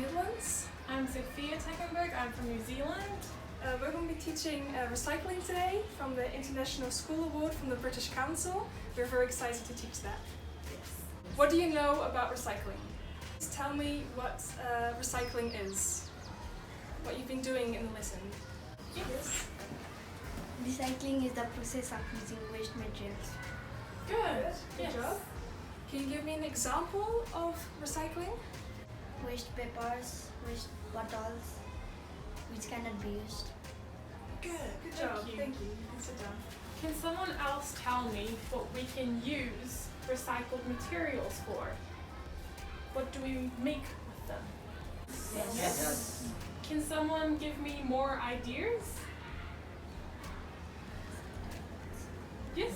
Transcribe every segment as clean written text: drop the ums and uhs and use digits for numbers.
Netherlands. I'm Sophia I'm from New Zealand. We're going to be teaching recycling today from the International School Award from the British Council. We're very excited to teach that. Yes. What do you know about recycling? Just tell me what recycling is, what you've been doing in the lesson. Yes. Recycling is the process of using waste materials. Good. Good job. Can you give me an example of recycling? Waste papers, waste bottles, which cannot be used. Good job. Thank you. You can sit down. Can someone else tell me what we can use recycled materials for? What do we make with them? Yes. Can someone give me more ideas? Yes.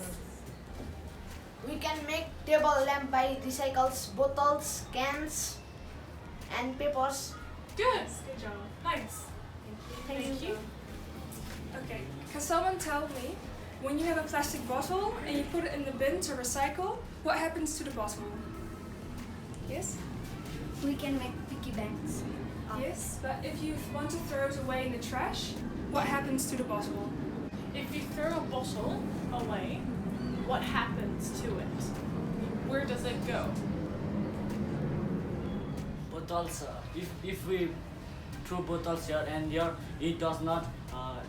We can make table lamp by recycles, bottles, cans, and papers. Good. Good job. Nice. Thank you. Okay, can someone tell me, when you have a plastic bottle and you put it in the bin to recycle, what happens to the bottle? Yes? We can make piggy banks. Yes, but if you want to throw it away in the trash, what happens to the bottle? If you throw a bottle away, what happens to it? Where does it go? Bottles, if we throw bottles here and here, it does not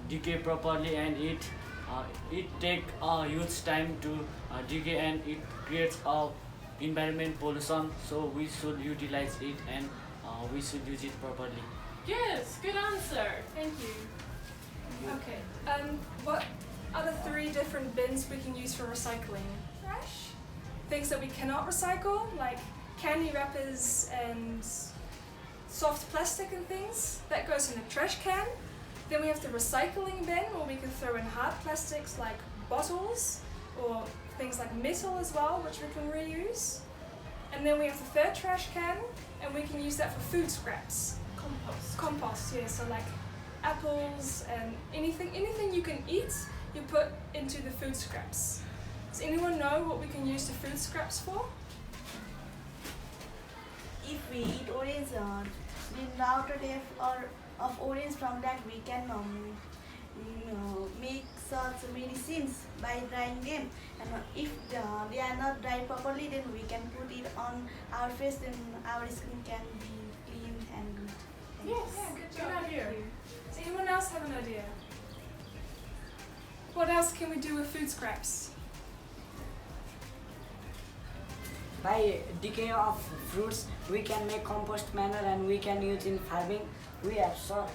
decay properly, and it take a huge time to decay, and it creates environment pollution. So we should utilize it, and we should use it properly. Yes, good answer. Thank you. Okay, what are the 3 different bins we can use for recycling? Trash, things that we cannot recycle, like candy wrappers and soft plastic and things, that goes in a trash can. Then we have the recycling bin, where we can throw in hard plastics like bottles or things like metal as well, which we can reuse. And then we have the 3rd trash can, and we can use that for food scraps. Compost, yeah, so like apples and anything you can eat, you put into the food scraps. Does anyone know what we can use the food scraps for? If we eat orange, the outer taste or of orange, from that we can make such medicines by drying them. And if they are not dried properly, then we can put it on our face, then our skin can be clean and good. Yes. Yeah, good job. Good idea. Thank you. Does anyone else have an idea? What else can we do with food scraps? By decay of fruits, we can make compost manure, and we can use in farming. We also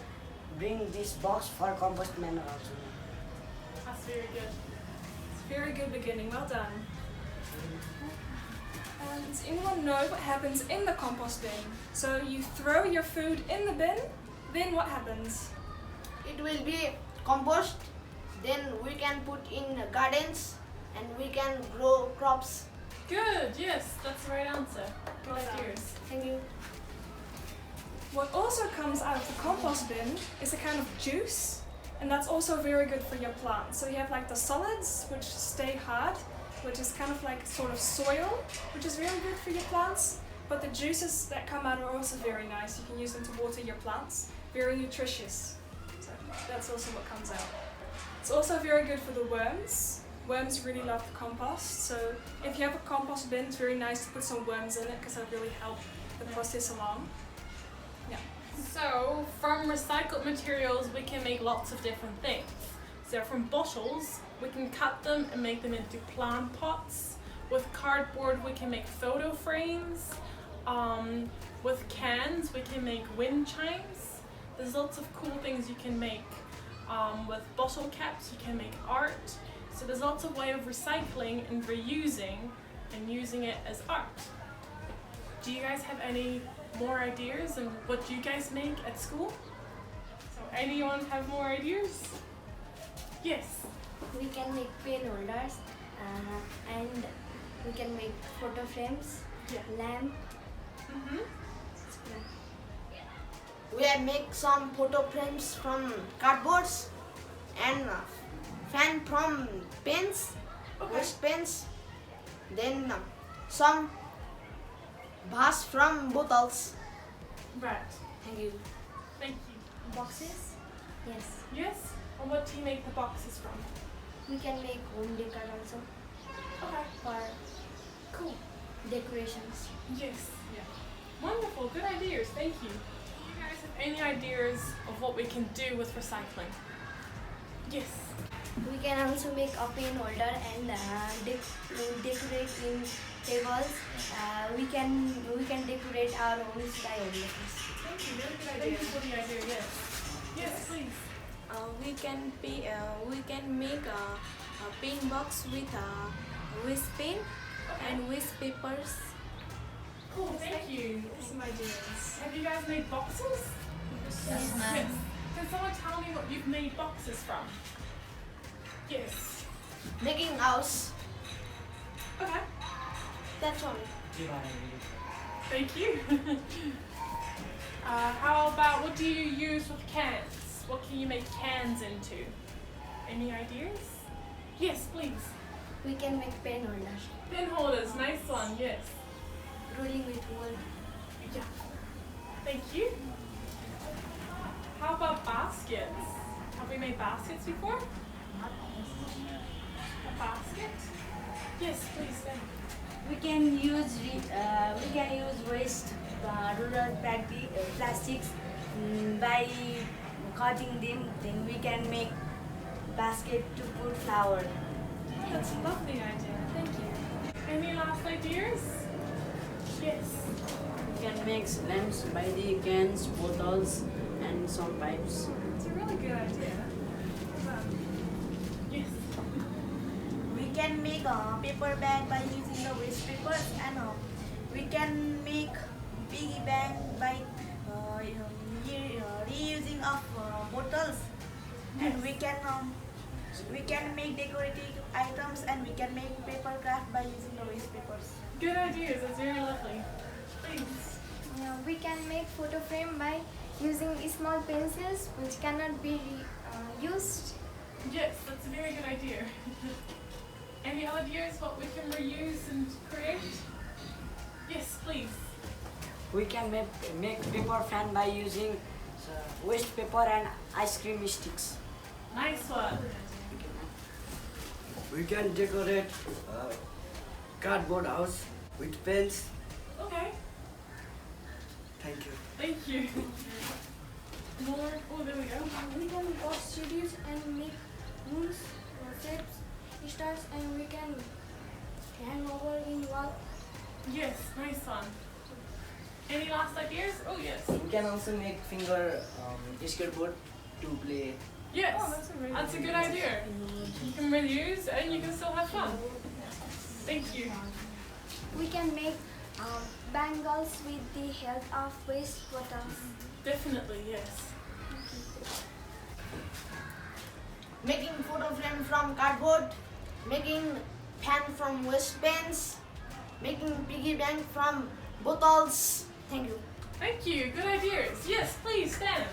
bring this box for compost manure also. That's very good. It's a very good beginning, well done. Does anyone know what happens in the compost bin? So you throw your food in the bin, then what happens? It will be compost, then we can put in gardens and we can grow crops. Good, yes, that's the right answer. Good Well done. ideas. Thank you. What also comes out of the compost bin is a kind of juice, and that's also very good for your plants. So you have like the solids, which stay hard, which is kind of like sort of soil, which is very good for your plants. But the juices that come out are also very nice. You can use them to water your plants. Very nutritious. So that's also what comes out. It's also very good for the worms. Worms really love the compost. So if you have a compost bin, it's very nice to put some worms in it, because that really help the process along. Yeah. So, from recycled materials, we can make lots of different things. So, from bottles, we can cut them and make them into plant pots. With cardboard, we can make photo frames. With cans, we can make wind chimes. There's lots of cool things you can make. With bottle caps, you can make art. So there's lots of way of recycling and reusing and using it as art. Do you guys have any more ideas on what you guys make at school? So anyone have more ideas? Yes. We can make pen holders, and we can make photo frames, Yeah. lamp. Mm-hmm. We have make some photo frames from cardboards and fan from pens, waste pens. Then some vase from bottles. Right. Thank you. Thank you. Boxes? Yes. Yes? And what do you make the boxes from? We can make home decor also Okay. for Cool. decorations. Yes. Yeah. Wonderful. Good ideas. Thank you. Do you guys have any ideas of what we can do with recycling? Yes. We can also make a pen holder and decorate in tables. We can decorate our homes by homelessness. Thank you. Really good idea. Thank you for the idea. Yes. Yes, please. We can make a pen box with a waste pen and waste papers. Cool. Thank you. Some ideas. Have you guys made boxes? Yes, Yes. Can someone tell me what you've made boxes from? Yes. Making house. Okay. That's all. Thank you. How about what do you use with cans? What can you make cans into? Any ideas? Yes, please. We can make pen holders. Pen holders, nice one, yes. Rolling with wood. Yeah. Thank you. How about baskets? Have we made baskets before? A basket? Yes, please. Then. We can use waste rural plastics by cutting them. Then we can make basket to put flower. That's a lovely idea. Thank you. Any last ideas? Yes. We can make lamps by the cans, bottles, and some pipes. It's a really good idea. Yes. We can make a paper bag by using the waste papers, and we can make piggy bank by reusing of bottles, and we can make decorative items, and we can make paper craft by using the waste papers. Good ideas. That's very lovely. Please. We can make photo frame by using small pencils which cannot be used. Yes, that's a very good idea. Any ideas what we can reuse and create? Yes, please. We can make paper fan by using waste paper and ice cream sticks. Nice one. We can decorate cardboard house with pens. Okay. Thank you. Thank you. More. Oh, there we go. We can box studios and make moons, shapes, stars, and we can hang over in wall. Yes, nice one. Any last ideas? Oh, yes. We can also make finger skateboard to play. Yes. Oh, that's a good idea. You can reuse and you can still have fun. Thank you. We can make bangles with the help of waste bottles. Definitely, yes. Making photo frame from cardboard, making pen from waste pens, making piggy bank from bottles. Thank you. Thank you. Good ideas. Yes, please stand.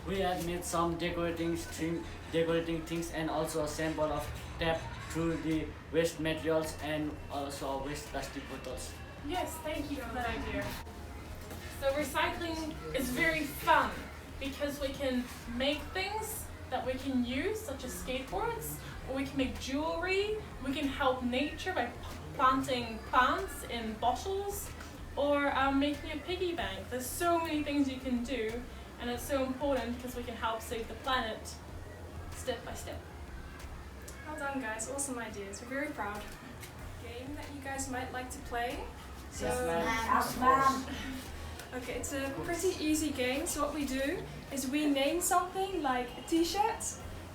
We have made some decorating things and also a sample of tap through the waste materials and also waste plastic bottles. Yes, thank you for that idea. So recycling is very fun because we can make things that we can use, such as skateboards, or we can make jewelry, we can help nature by planting plants in bottles, or making a piggy bank. There's so many things you can do, and it's so important because we can help save the planet step by step. Well done, guys. Awesome ideas. We're very proud. Game that you guys might like to play. So, Yes, ma'am. okay, it's a pretty easy game. So what we do is we name something like a t-shirt,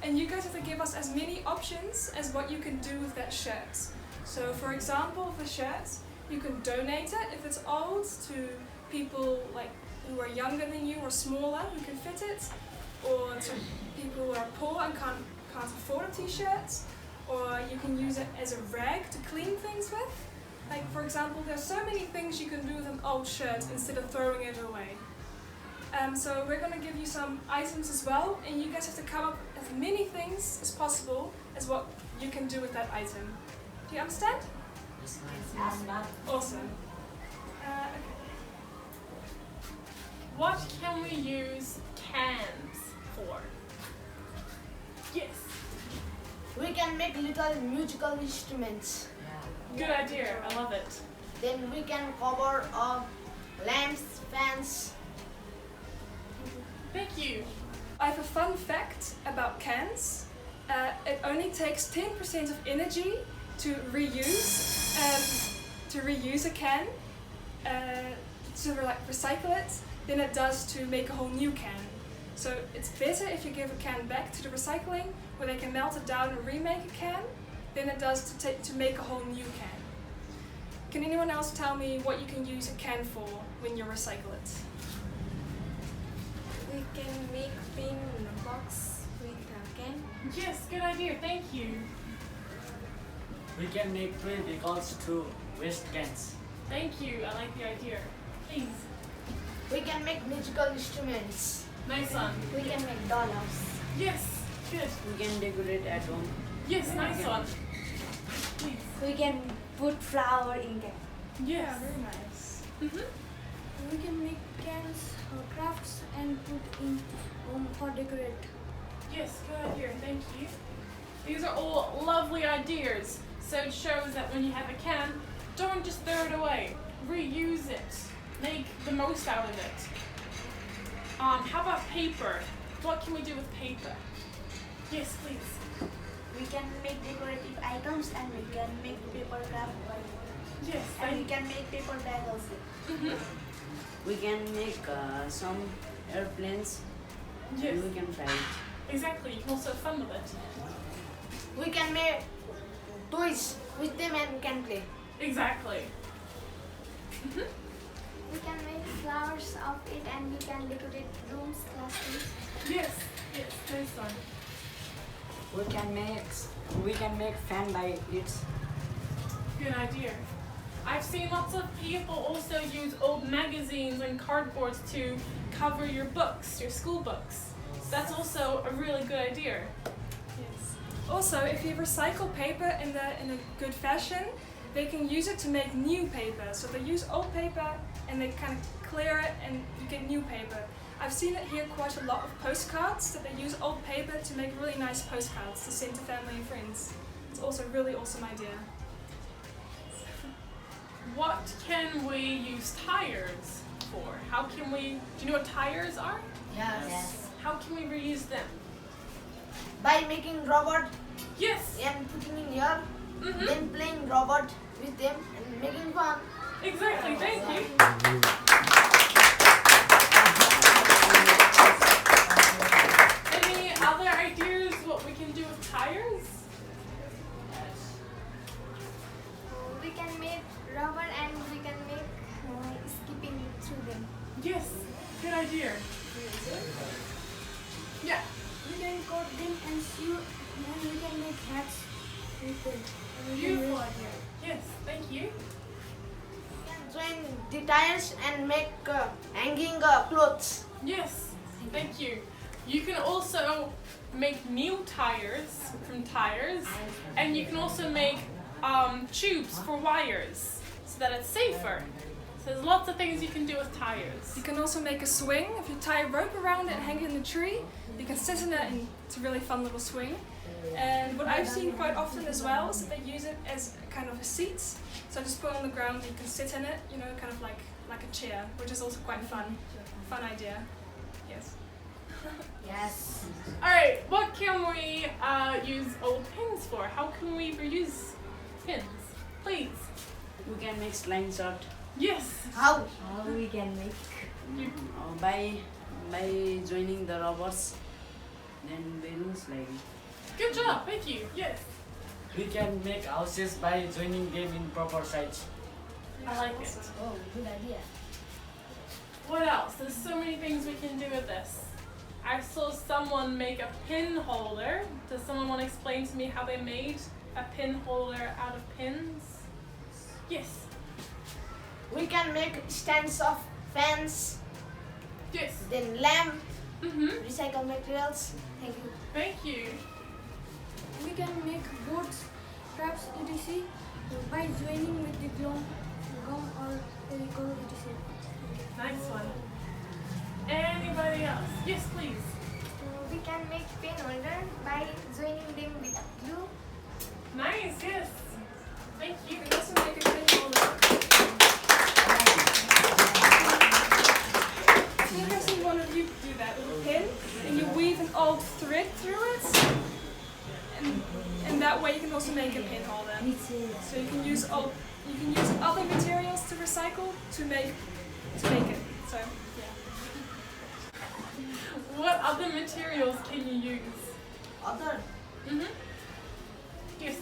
and you guys have to give us as many options as what you can do with that shirt. So for example, the shirt, you can donate it if it's old to people like who are younger than you or smaller who can fit it, or to people who are poor and can't afford a t-shirt, or you can use it as a rag to clean things with. Like for example, there's so many things you can do with an old shirt instead of throwing it away. So we're going to give you some items as well, and you guys have to come up with as many things as possible as what you can do with that item. Do you understand? Yes, ma'am. Awesome. Okay. What can we use cans for? Yes. We can make little musical instruments. Good idea. I love it. Then we can cover lamps, fans. Thank you. I have a fun fact about cans. It only takes 10% of energy to reuse a can, to recycle it, than it does to make a whole new can. So it's better if you give a can back to the recycling, where they can melt it down and remake a can, than it does to make a whole new can. Can anyone else tell me what you can use a can for when you recycle it? We can make pin box with a can. Yes, good idea. Thank you. We can make free vehicles through waste cans. Thank you. I like the idea. Please. We can make musical instruments. Nice one. We can make dollhouse. Yes. Good. We can decorate at home. Yes, nice one. Please. We can put flower in can. Yes. Very nice. We can make cans or crafts and put in home for decorate. Yes, good idea. Thank you. These are all lovely ideas. So it shows that when you have a can, don't just throw it away. Reuse it. Make the most out of it. How about paper? What can we do with paper? Yes, please. We can make decorative items and we can make paper craft. Yes, And we can make paper bag also. We can make some airplanes. Yes, And we can fly it. exactly. You can also have fun with it. We can make toys with them and can play. Exactly. We can make flowers of it and we can decorate rooms, classrooms. Yes, yes, nice one. We can make fan by it. Good idea. I've seen lots of people also use old magazines and cardboards to cover your books, your school books. That's also a really good idea. Yes. Also, if you recycle paper in a good fashion, they can use it to make new paper. So they use old paper and they kind of clear it and you get new paper. I've seen it here quite a lot of postcards, that they use old paper to make really nice postcards to send to family and friends. It's also a really awesome idea. What can we use tires for? How can we, do you know what tires are? Yes. How can we reuse them? By making robot Yes. and putting in here, Mm-hmm. then playing robot with them and making fun. Exactly. Thank you. Any other ideas what we can do with tires? We can make rubber and we can make skipping through them. Yes. Good idea. Yeah. We can coat them and sew and we can make hats with them. Beautiful idea. Yes. Thank you. Join the tires and make hanging clothes. Yes. Thank you. You can also make new tires from tires, and you can also make tubes for wires so that it's safer. So there's lots of things you can do with tires. You can also make a swing. If you tie a rope around it and hang it in the tree, you can sit in it and it's a really fun little swing. And what I've seen quite often as well is that they use it as a kind of a seat. So just put it on the ground and you can sit in it, you know, kind of like a chair, which is also quite fun. Fun idea. Yes. Yes. Alright, what can we use old pins for? How can we reuse pins? Please. We can make slime shot Yes. How? How we can make? You, by joining the robots, then balloons like it. good job. Thank you. Yes. We can make houses by joining them in proper size. I like it. Oh, good idea. What else? There's so many things we can do with this. I saw someone make a pin holder. Does someone want to explain to me how they made a pin holder out of pins? Yes. We can make stands of fans, Yes. then lamp, Mm-hmm. recycle materials. Thank you. Thank you. We can make boards, traps, etc. by joining with the gum or Fevicol, etc. Nice one. Anybody else? Yes, please. We can make pen holder by joining them with glue. Nice, yes. Thank you. You can also make a pen holder. I think I've seen one of you do that with a pin, and you weave an old thread through it, and that way you can also make a pin holder. So you can use other materials to recycle to make it. So yeah. What other materials can you use? Other, Yes.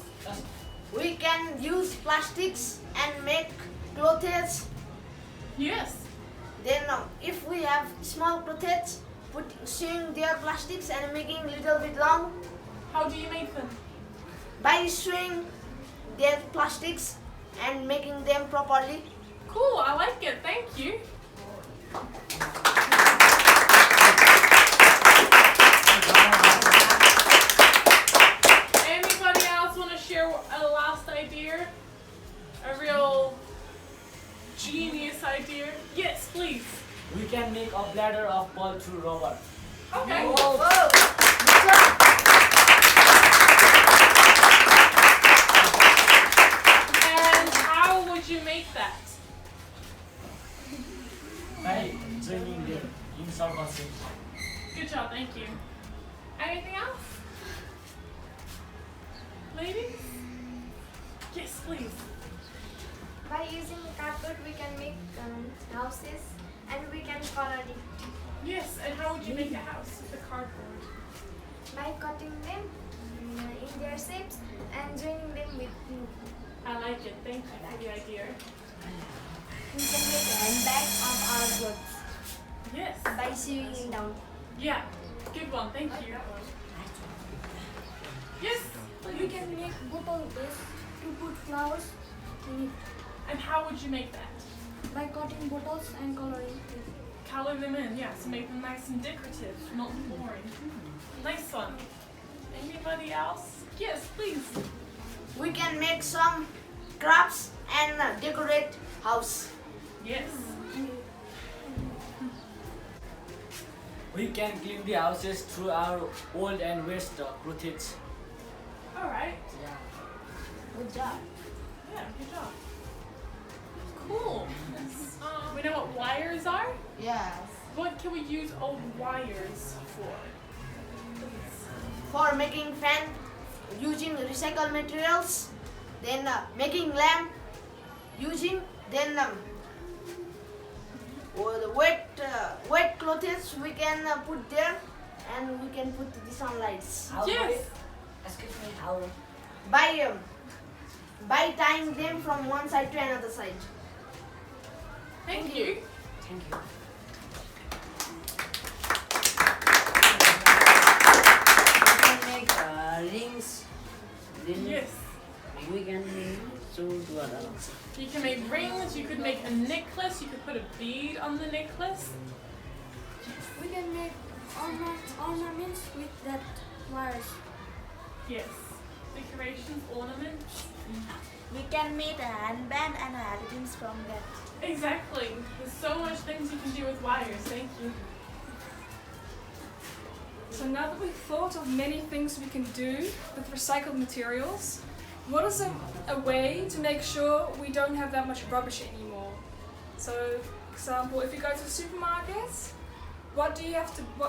We can use plastics and make clothes. Yes. Then if we have small clothes, sewing their plastics and making little bit long. How do you make them? By sewing their plastics and making them properly. Cool, I like it. Thank you. Anybody else want to share a last idea? A real genius idea? Yes, please. We can make a bladder of ball through rubber. Okay. Whoa. Good job. And how would you make that? By joining them in circle shape. Good job, thank you. Anything else? Ladies? Yes, please. By using cardboard, we can make houses and we can color it. Yes, and how would you make a house with the cardboard? By cutting them in their shapes and joining them with glue. I like it, thank you for the idea. We can make a handbag of our clothes Yes. by sewing it down. Yeah, good one, thank you. Yes, We can make bottle base to put flowers in it and how would you make that? by cutting bottles and coloring it. Color them in, yeah, so make them nice and decorative, not boring. Nice one. Anybody else? Yes, please. We can make some crafts and decorate house. Yes. We can clean the houses through our old and waste clothes. Alright. Yeah. Good job. Yeah, good job. Cool. We know what wires are? yes. What can we use old wires for? For making fan using recycled materials, then making lamp using, then the wet clothes we can put there and we can put the sunlights. How Yes. Excuse me, how? By tying them from one side to another side. Thank you. Thank you. We can make rings. Then Yes. we can do other also. You can make rings, you could make a necklace, you could put a bead on the necklace. We can make ornaments with that wires. Yes. Decorations, ornaments. We can make a handband and headphones from that. Exactly. There's so much things you can do with wires. Thank you. So now that we've thought of many things we can do with recycled materials, what is a way to make sure we don't have that much rubbish anymore? So, for example, if you go to the supermarket, what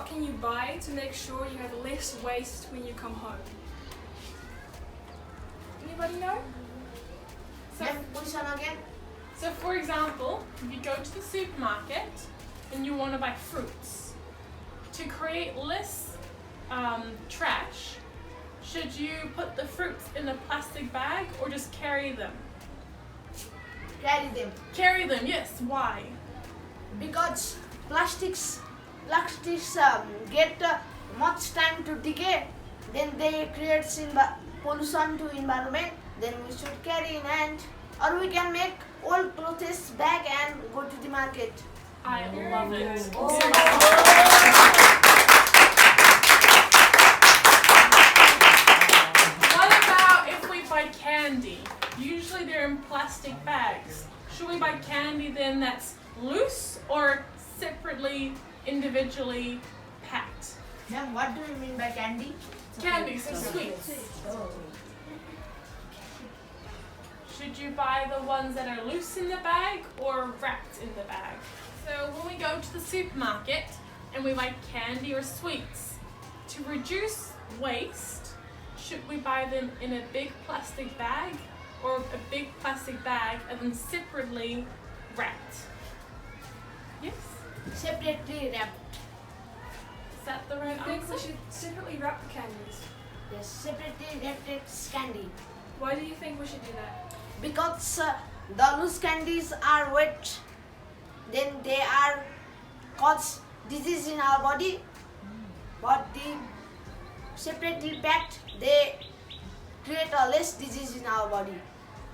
can you buy to make sure you have less waste when you come home? Anybody know? So, Which one again? so for example, if you go to the supermarket and you want to buy fruits, to create less trash, should you put the fruits in a plastic bag or just carry them? Carry them. Carry them, yes. Why? Because plastics get much time to decay, then they create pollution to environment, then we should carry in hand, or we can make old clothes bag and go to the market. I love it. What about if we buy candy? Usually they're in plastic bags. Should we buy candy then that's loose or separately individually packed. Ma'am, what do you mean by candy? Candy, so sweets. Oh. Should you buy the ones that are loose in the bag or wrapped in the bag? So when we go to the supermarket and we buy candy or sweets, to reduce waste, should we buy them in a big plastic bag or a big plastic bag and then separately wrapped? Yes? Separately wrapped. Is that the right I think we answer? should separately wrap the candies. Yes, separately wrapped candy. Why do you think we should do that? Because the loose candies are wet, then they are cause disease in our body. But the separately packed, they create a less disease in our body.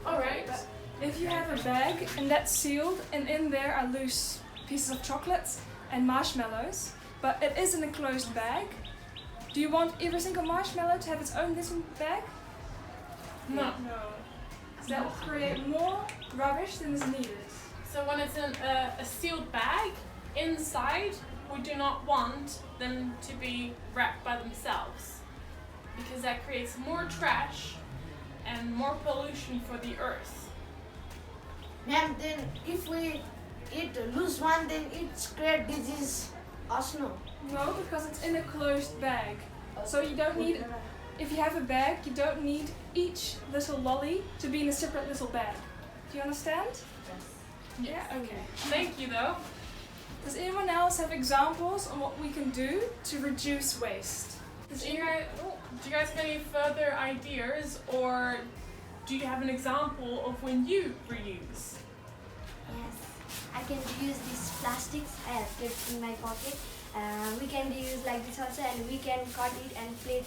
Alright, but if you have a bag and that's sealed and in there are loose pieces of chocolates and marshmallows, but it is in a closed bag, do you want every single marshmallow to have its own little bag? No. No. So that will create more rubbish than is needed. So when it's in a sealed bag, inside we do not want them to be wrapped by themselves because that creates more trash and more pollution for the earth. Ma'am, then if we eat a loose one, then it's create disease. Also, No, because it's in a closed bag. So you don't need, if you have a bag, you don't need each little lolly to be in a separate little bag. Do you understand? Yes. Yeah, okay. Thank you though. Does anyone else have examples on what we can do to reduce waste? Do you guys have any further ideas or do you have an example of when you reuse? Yes, I can reuse these plastics. I have kept in my pocket. We can reuse like this also, and we can cut it and plate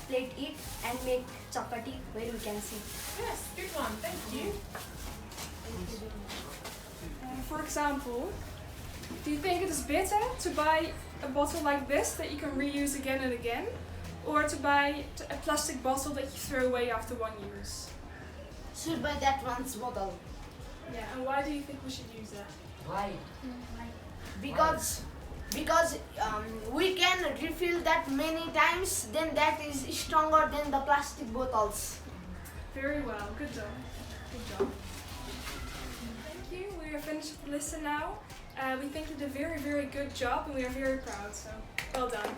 it and make chapati where we can see. Yes, good one. Thank you. For example, do you think it is better to buy a bottle like this that you can reuse again and again, or to buy a plastic bottle that you throw away after one use? should buy that one's bottle. Yeah, and why do you think we should use that? Why? Because we can refill that many times, then that is stronger than the plastic bottles. Very well, good job. Good job. Thank you, we are finished with the lesson now. We think you did a very, very good job and we are very proud, so well done.